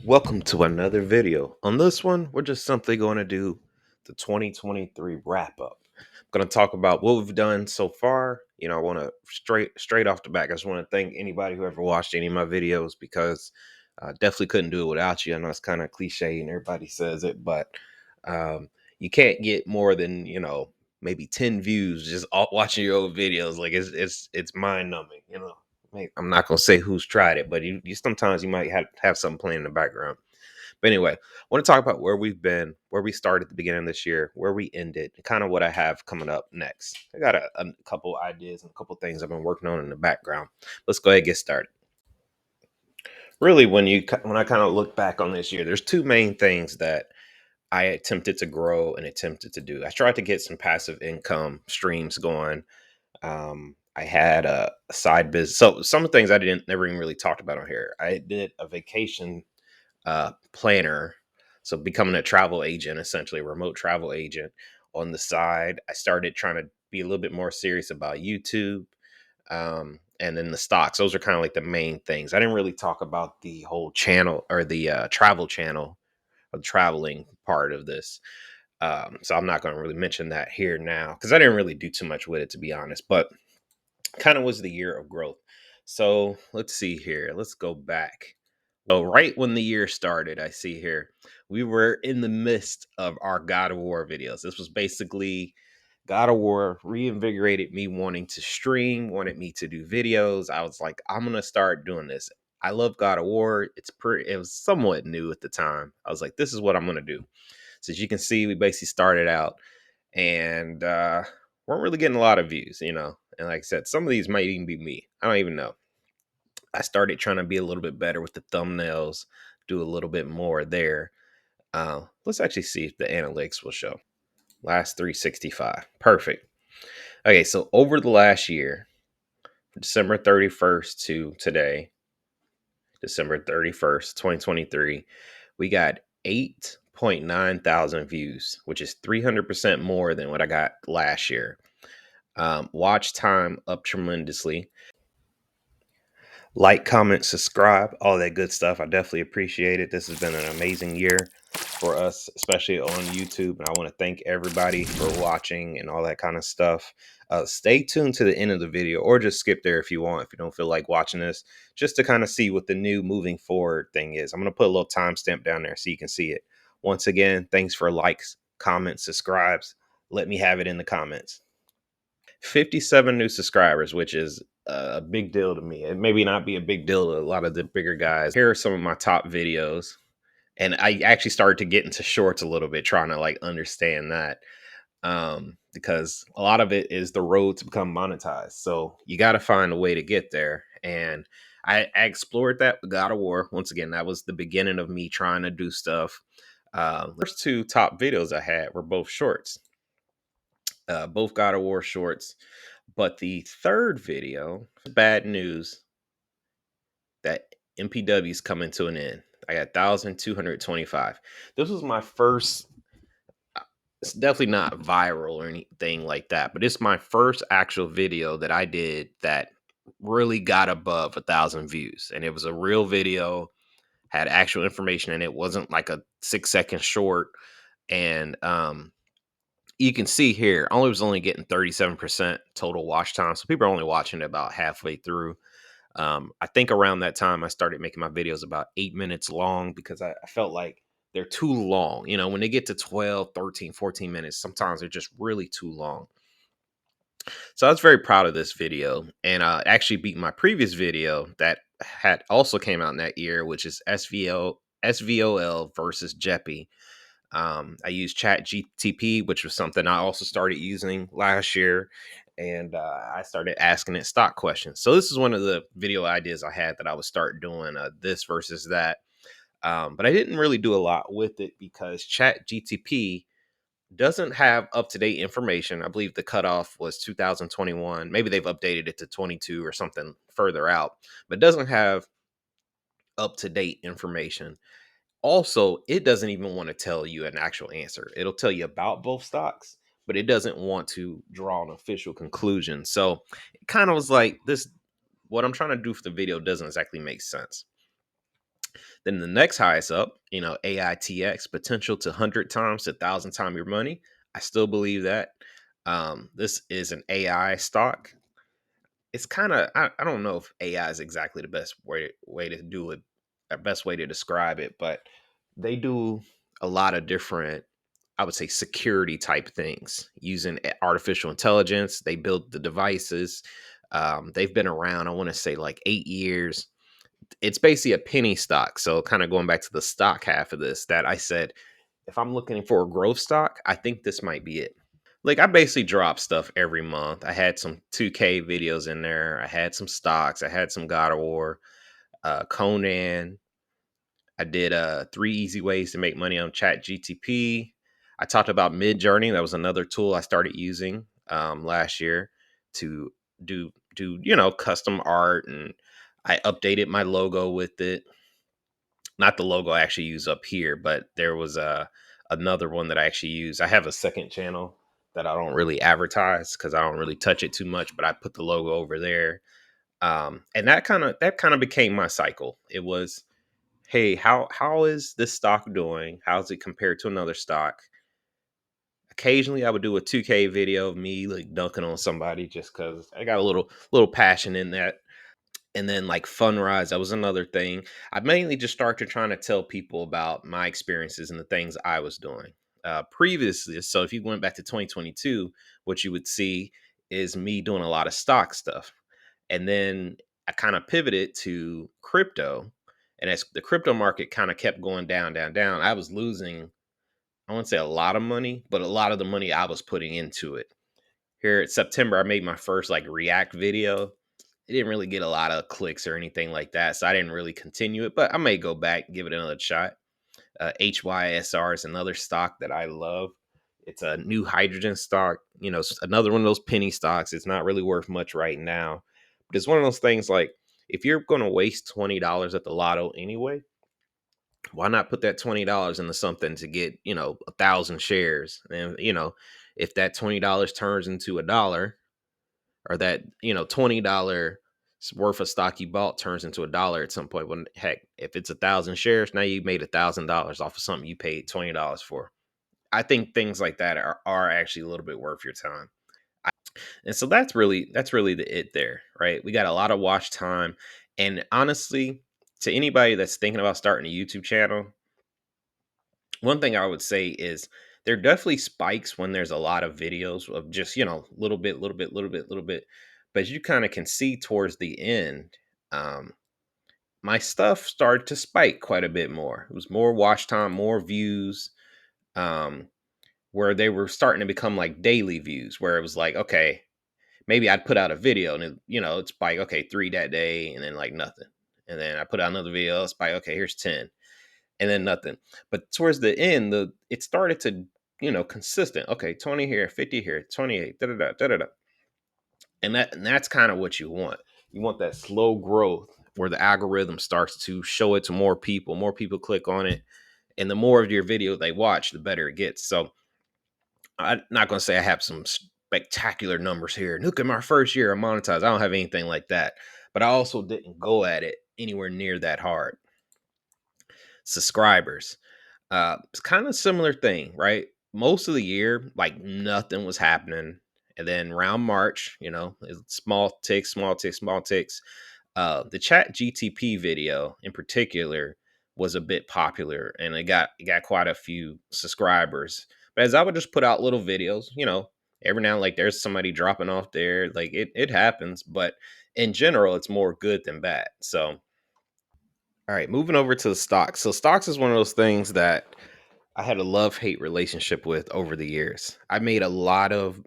Welcome to another video. On this one, we're just simply going to do the 2023 wrap up. I'm going to talk about what we've done so far. I want to straight off the back. I just want to thank anybody who ever watched any of my videos because I definitely couldn't do it without you. I know it's kind of cliche and everybody says it, but um, you can't get more than maybe 10 views just watching your old videos. Like it's mind numbing. I'm not gonna say who's tried it, but you sometimes you might have something playing in the background. But anyway, I want to talk about where we've been, where we started at the beginning of this year, where we ended, and kind of what I have coming up next. I got a couple ideas and a couple things I've been working on in the background. Let's go ahead and get started. Really, when I kind of look back on this year, there's two main things that I attempted to grow and attempted to do. I tried to get some passive income streams going. I had a side business. So some of the things I didn't never even really talked about on here. I did a vacation planner. So becoming a travel agent, essentially a remote travel agent on the side. I started trying to be a little bit more serious about YouTube. And then the stocks. Those are kind of like the main things. I didn't really talk about the whole channel or the travel channel or the traveling part of this. So I'm not going to really mention that here now because I didn't really do too much with it, to be honest. But kind of was the year of growth. So let's see here. Let's go back. So right when the year started, I see here we were in the midst of our God of War videos. This was basically God of War reinvigorated me wanting to stream, wanted me to do videos. I was like, I'm gonna start doing this. I love God of War. It was somewhat new at the time. I was like, this is what I'm gonna do. So as you can see, we basically started out and weren't really getting a lot of views. And like I said, some of these might even be me. I don't even know. I started trying to be a little bit better with the thumbnails, do a little bit more there. Let's actually see if the analytics will show. Last 365. Perfect. Okay, so over the last year, December 31st to today, December 31st, 2023, we got 8.9 thousand views, which is 300% more than what I got last year. Watch time up tremendously. Like, comment, subscribe, all that good stuff. I definitely appreciate it. This has been an amazing year for us, especially on YouTube. And I want to thank everybody for watching and all that kind of stuff. Stay tuned to the end of the video or just skip there if you want, if you don't feel like watching this, just to kind of see what the new moving forward thing is. I'm going to put a little timestamp down there so you can see it. Once again, thanks for likes, comments, subscribes. Let me have it in the comments. 57 new subscribers, which is a big deal to me. It maybe not be a big deal to a lot of the bigger guys. Here are some of my top videos. And I actually started to get into shorts a little bit, trying to like understand that. Because a lot of it is the road to become monetized. So you got to find a way to get there. And I explored that with God of War. Once again, that was the beginning of me trying to do stuff. First two top videos I had were both shorts, both God of War shorts. But the third video, bad news that MPW is coming to an end. I got 1,225. This was my first. It's definitely not viral or anything like that, but it's my first actual video that I did that really got above 1,000 views, and it was a real video, had actual information, and it wasn't like a 6 second short. And you can see here, I was only getting 37% total watch time, so people are only watching it about halfway through. I think around that time I started making my videos about 8 minutes long because I felt like they're too long. When they get to 12, 13, 14 minutes, sometimes they're just really too long. So I was very proud of this video, and actually beat my previous video that had also came out in that year, which is SVOL versus Jeppy. I used Chat GTP, which was something I also started using last year. And I started asking it stock questions. So this is one of the video ideas I had that I would start doing this versus that. But I didn't really do a lot with it because Chat GTP doesn't have up-to-date information. I believe the cutoff was 2021. Maybe they've updated it to 22 or something further out, but doesn't have up-to-date information. Also, it doesn't even want to tell you an actual answer. It'll tell you about both stocks, but it doesn't want to draw an official conclusion. So it kind of was like this, what I'm trying to do for the video doesn't exactly make sense. Then the next highest up, AITX, potential to 100 times to 1,000 times your money. I still believe that. This is an AI stock. It's kind of, I don't know if AI is exactly the best way to do it, or best way to describe it, but they do a lot of different, I would say, security type things using artificial intelligence. They build the devices. They've been around, I want to say, like 8 years. It's basically a penny stock. So, kind of going back to the stock half of this, that I said, if I'm looking for a growth stock, I think this might be it. Like, I basically drop stuff every month. I had some 2K videos in there. I had some stocks. I had some God of War, Conan. I did 3 easy ways to make money on Chat GTP. I talked about Mid Journey. That was another tool I started using last year to do custom art, and I updated my logo with it. Not the logo I actually use up here, but there was another one that I actually use. I have a second channel that I don't really advertise because I don't really touch it too much, but I put the logo over there. And that kind of became my cycle. It was, hey, how is this stock doing? How's it compared to another stock? Occasionally I would do a 2K video of me like dunking on somebody just because I got a little passion in that. And then like Funrise, that was another thing. I mainly just started trying to tell people about my experiences and the things I was doing previously. So if you went back to 2022, what you would see is me doing a lot of stock stuff. And then I kind of pivoted to crypto. And as the crypto market kind of kept going down, down, down, I was losing, I wouldn't say a lot of money, but a lot of the money I was putting into it. Here at September, I made my first like React video. It didn't really get a lot of clicks or anything like that, so I didn't really continue it. But I may go back and give it another shot. HYSR is another stock that I love. It's a new hydrogen stock. It's another one of those penny stocks. It's not really worth much right now, but it's one of those things like, if you're going to waste $20 at the lotto anyway, why not put that $20 into something to get 1,000 shares? And if that $20 turns into a dollar, or that $20 worth of stock you bought turns into a dollar at some point, when heck, if it's 1,000 shares, now you made $1,000 off of something you paid $20 for. I think things like that are actually a little bit worth your time. And so that's really the it there, right? We got a lot of watch time. And honestly, to anybody that's thinking about starting a YouTube channel, one thing I would say is there definitely spikes when there's a lot of videos of just, little bit, little bit, little bit, little bit. But you kind of can see towards the end, um, my stuff started to spike quite a bit more. It was more watch time, more views, um, where they were starting to become like daily views, where it was like, okay, maybe I'd put out a video and it's like, okay, 3 that day and then like nothing. And then I put out another video, it's like, okay, here's 10 and then nothing. But towards the end, it started to, consistent. Okay, 20 here, 50 here, 28, da da da da da da. And that's kind of what you want. You want that slow growth where the algorithm starts to show it to more people. More people click on it, and the more of your video they watch, the better it gets. So I'm not going to say I have some spectacular numbers here. Look at my first year of monetized. I don't have anything like that, but I also didn't go at it anywhere near that hard. Subscribers. It's kind of similar thing, right? Most of the year, like nothing was happening. And then around March, small ticks, small ticks, small ticks. The Chat GTP video in particular was a bit popular, and it got quite a few subscribers. But as I would just put out little videos, every now and like there's somebody dropping off there. Like it happens, but in general, it's more good than bad. So all right, moving over to the stocks. So stocks is one of those things that I had a love-hate relationship with over the years. I made a lot of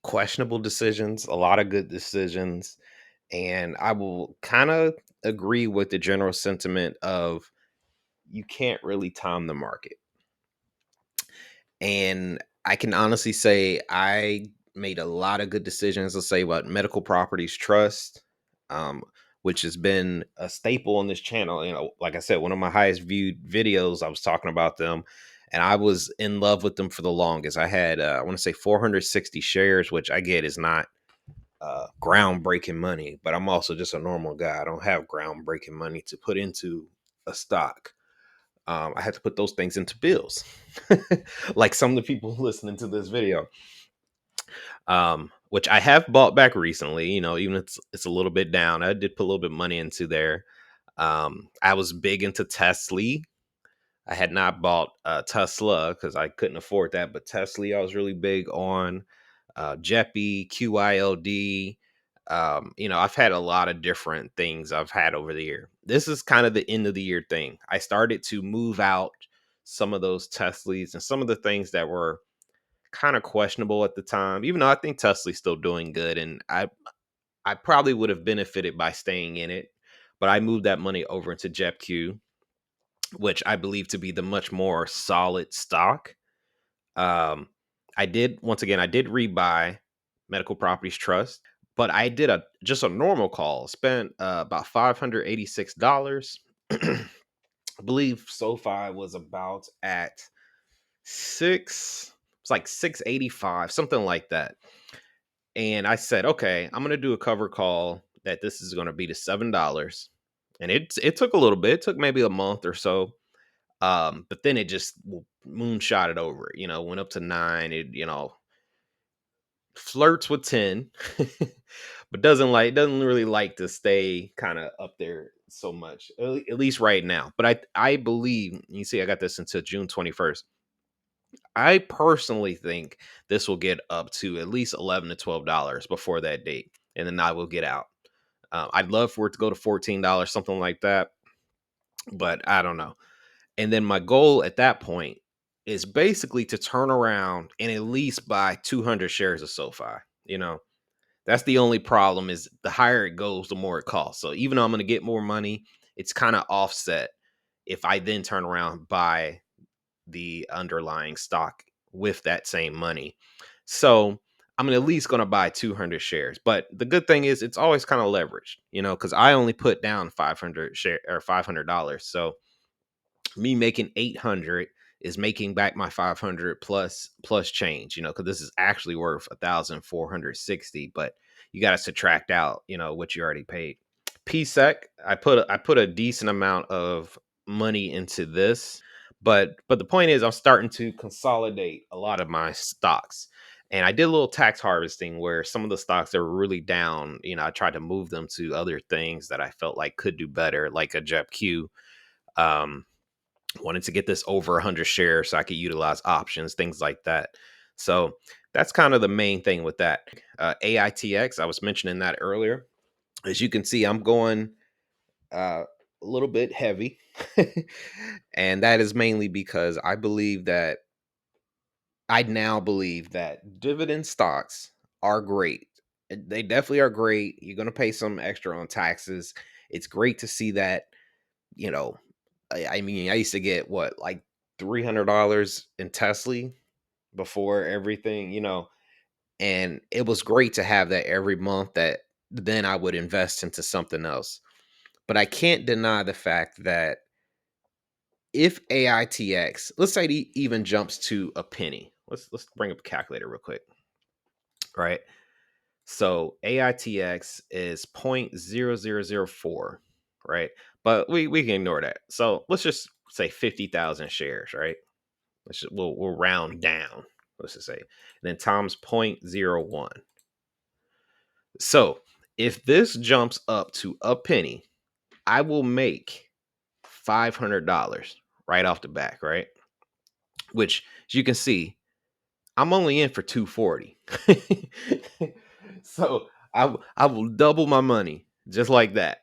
questionable decisions, a lot of good decisions, and I will kind of agree with the general sentiment of you can't really time the market. And I can honestly say I made a lot of good decisions. Let's say about Medical Properties Trust, um, which has been a staple on this channel. Like I said, one of my highest viewed videos, I was talking about them, and I was in love with them for the longest. I had, I want to say 460 shares, which I get is not groundbreaking money, but I'm also just a normal guy. I don't have groundbreaking money to put into a stock, I had to put those things into bills, like some of the people listening to this video, which I have bought back recently. You know, even if it's a little bit down, I did put a little bit of money into there. I was big into Tesla. I had not bought Tesla because I couldn't afford that, but Tesla I was really big on. Jeppy, QILD. You know, I've had a lot of different things I've had over the year. This is kind of the end of the year thing. I started to move out some of those Teslas and some of the things that were kind of questionable at the time, even though I think Tesla's still doing good. And I probably would have benefited by staying in it, but I moved that money over into JepQ, which I believe to be the much more solid stock. Um, I did once again, I did rebuy Medical Properties Trust, but I did a just a normal call. Spent about $586. I believe SoFi was about at it's like 685, something like that. And I said, okay, I'm gonna do a cover call that this is gonna be to $7. And it took a little bit, it took maybe a month or so. But then it just moonshot it over, you know, went up to 9. It, you know, flirts with 10, but doesn't really like to stay kind of up there so much, at least right now. But I believe, you see, I got this until June 21st. I personally think this will get up to at least $11 to $12 before that date, and then I will get out. I'd love for it to go to $14, something like that, but I don't know. And then my goal at that point is basically to turn around and at least buy 200 shares of SoFi. You know, that's the only problem is the higher it goes, the more it costs. So even though I'm going to get more money, it's kind of offset if I then turn around buy the underlying stock with that same money. So I'm at least going to buy 200 shares. But the good thing is it's always kind of leveraged, you know, because I only put down 500 share or $500. So me making 800 is making back my 500 plus change, you know, because this is actually worth 1,460, but you got to subtract out, you know, what you already paid. PSEC, I put a decent amount of money into this, but the point is I'm starting to consolidate a lot of my stocks. And I did a little tax harvesting where some of the stocks that were really down, you know, I tried to move them to other things that I felt like could do better, like a JepQ. Um, Wanted to get this over 100 shares so I could utilize options, things like that. So that's kind of the main thing with that. AITX, I was mentioning that earlier. As you can see, I'm going a little bit heavy. And that is mainly because I now believe that dividend stocks are great. They definitely are great. You're going to pay some extra on taxes. It's great to see that, you know, I mean, I used to get what, like $300 in Tesla before everything, you know, and it was great to have that every month that then I would invest into something else. But I can't deny the fact that if AITX, let's say it even jumps to a penny. Let's bring up a calculator real quick, right? So AITX is 0.0004, right? But we can ignore that. So let's just say 50,000 shares, right? We'll round down. Let's just say, and then times 0.01. So if this jumps up to a penny, I will make $500 right off the back, right? Which, as you can see, I'm only in for 240. So I will double my money just like that.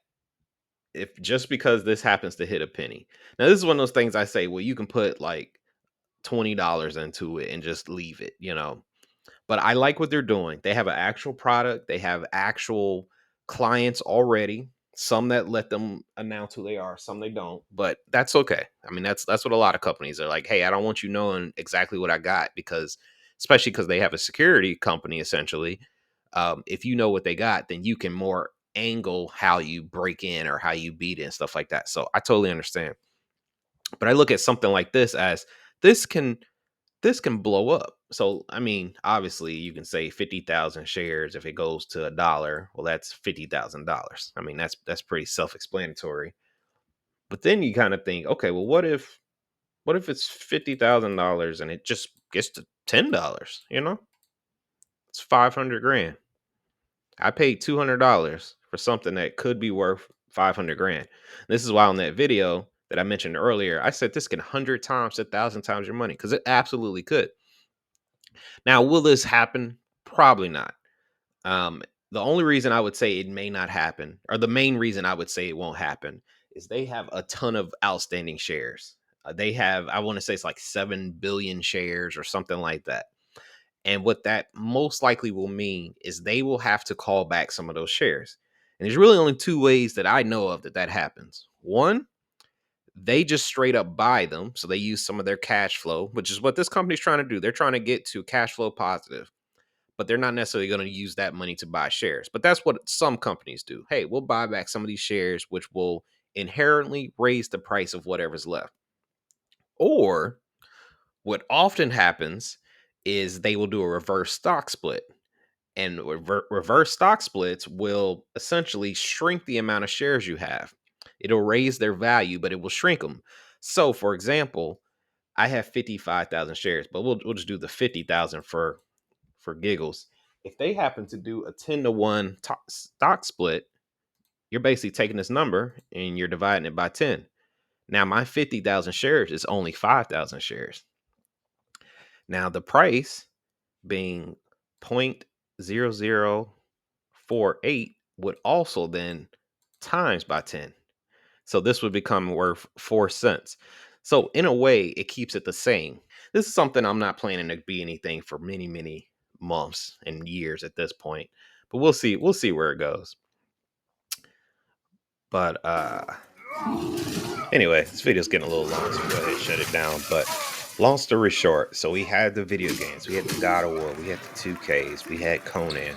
If just because this happens to hit a penny. Now this is one of those things I say, well, you can put like $20 into it and just leave it, you know. But I like what they're doing. They have an actual product. They have actual clients already. Some that let them announce who they are, some they don't. But that's okay. I mean, that's what a lot of companies are like. Hey, I don't want you knowing exactly what I got because, especially because they have a security company essentially. If you know what they got, then you can more angle how you break in or how you beat it and stuff like that. So I totally understand. But I look at something like this as this can this can blow up. So, I mean, obviously, you can say 50,000 shares if it goes to a dollar. Well, that's $50,000. I mean, that's pretty self-explanatory. But then you kind of think, okay, well, what if it's $50,000 and it just gets to $10? It's 500 grand. I paid $200 for something that could be worth 500 grand. This is why on that video that I mentioned earlier, I said this can 100 times, 1,000 times your money, because it absolutely could. Now, will this happen? Probably not. Um, the only reason I would say it may not happen, or the main reason I would say it won't happen, is they have a ton of outstanding shares. They have, I want to say it's like 7 billion shares or something like that. And what that most likely will mean is they will have to call back some of those shares. And there's really only two ways that I know of that happens. One, they just straight up buy them. So they use some of their cash flow, which is what this company's trying to do. They're trying to get to cash flow positive, but they're not necessarily going to use that money to buy shares. But that's what some companies do. Hey, we'll buy back some of these shares, which will inherently raise the price of whatever's left. Or what often happens is they will do a reverse stock split. And reverse stock splits will essentially shrink the amount of shares you have. It'll raise their value, but it will shrink them. So, for example, I have 55,000 shares, but we'll just do the 50,000 for giggles. If they happen to do a 10-to-1 stock split, you're basically taking this number and you're dividing it by 10. Now, my 50,000 shares is only 5,000 shares. Now, the price being 0.0048 would also then times by 10. So this would become worth 4 cents. So in a way, it keeps it the same. This is something I'm not planning to be anything for many, many months and years at this point. But we'll see. We'll see where it goes. But anyway, this video's getting a little long, so we'll go ahead and shut it down. But long story short, so we had the video games, we had the God of War, we had the 2Ks, we had Conan.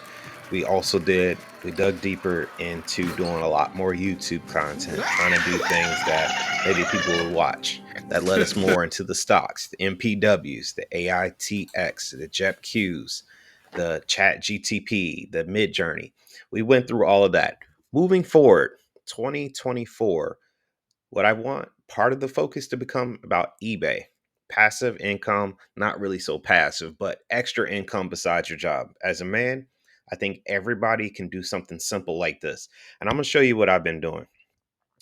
We dug deeper into doing a lot more YouTube content, trying to do things that maybe people will watch. That led us more into the stocks, the MPWs, the AITX, the JEPQs, the Chat GTP, the Mid Journey. We went through all of that. Moving forward, 2024, what I want part of the focus to become about eBay. Passive income, not really so passive, but extra income besides your job. As a man, I think everybody can do something simple like this. And I'm going to show you what I've been doing.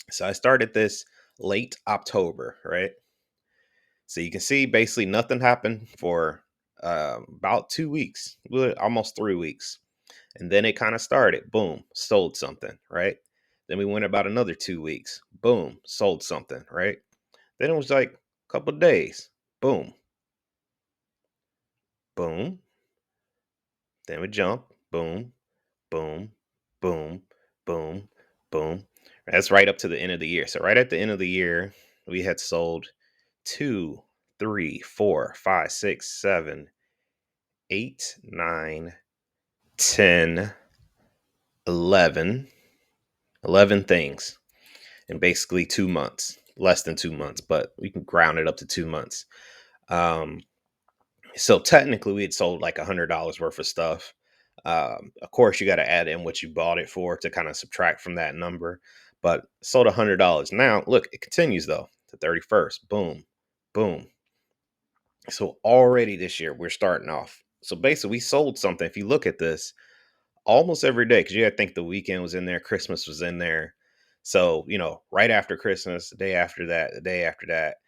So I started this late October, right? So you can see basically nothing happened for about 2 weeks, almost 3 weeks. And then it kind of started. Boom, sold something, right? Then we went about another 2 weeks. Boom, sold something, right? Then it was like a couple of days. Boom, boom. Then we jump. Boom, boom, boom, boom, boom. That's right up to the end of the year. So right at the end of the year, we had sold 2, 3, 4, 5, 6, 7, 8, 9, 10, 11, 11 things in basically 2 months, less than 2 months, but we can ground it up to 2 months. Um, so technically, we had sold like $100 worth of stuff. Of course, you got to add in what you bought it for to kind of subtract from that number. But sold $100. Now, look, it continues though. The 31st, boom, boom. So already this year, we're starting off. So basically, we sold something. If you look at this, almost every day, because you got to think the weekend was in there, Christmas was in there. So, right after Christmas, the day after that, the day after that,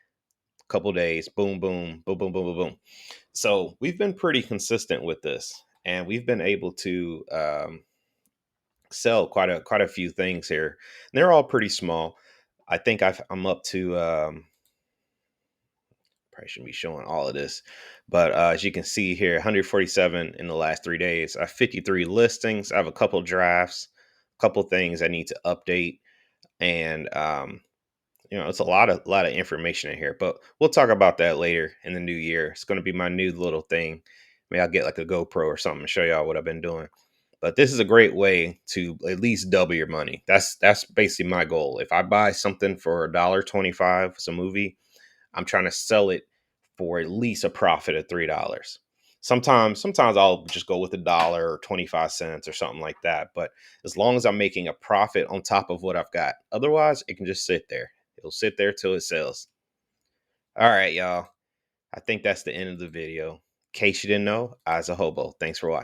couple days, boom, boom, boom, boom, boom, boom, boom. So we've been pretty consistent with this, and we've been able to sell quite a few things here. And they're all pretty small. I think I'm up to probably shouldn't be showing all of this, but as you can see here, 147 in the last 3 days. I have 53 listings. I have a couple drafts, a couple things I need to update, and it's a lot of information in here, but we'll talk about that later in the new year. It's going to be my new little thing. Maybe I'll get like a GoPro or something and show y'all what I've been doing. But this is a great way to at least double your money. That's basically my goal. If I buy something for $1.25, it's a movie, I'm trying to sell it for at least a profit of $3. Sometimes I'll just go with $1 or 25 cents or something like that. But as long as I'm making a profit on top of what I've got, otherwise it can just sit there. It'll sit there till it sells. All right, y'all. I think that's the end of the video. In case you didn't know, I's a hobo. Thanks for watching.